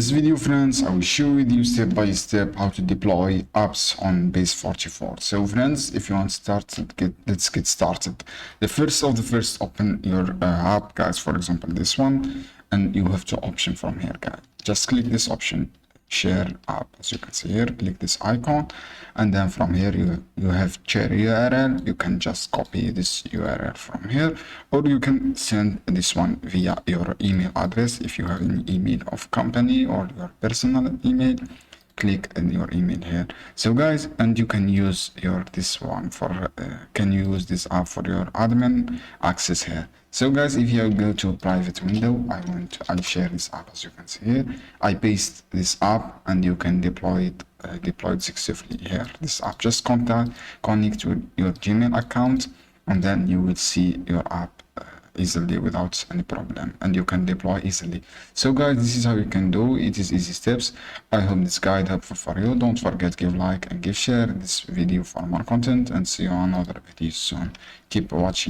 this video, friends, I will show you step by step how to deploy apps on Base44. So friends, if you want to start, let's get started. First, open your app, guys. For example, this one, and you have two options from here, guys. Just click this option, share app. As you can see here, click this icon, and then from here you have share URL. You can just copy this URL from here, or you can send this one via your email address. If you have an email of company or your personal email, click in your email here. So guys, and you can use this one for can use this app for your admin access here. So guys, if you go to a private window, I'll share this app. As you can see here, I paste this app and you can deploy it successfully here. This app, just connect with your Gmail account, and then you will see your app easily without any problem, and you can deploy easily. So guys, this is how you can do it. Is easy steps. I hope this guide helpful for you. Don't forget, give like and give share this video for more content, and see you on another video soon. Keep watching.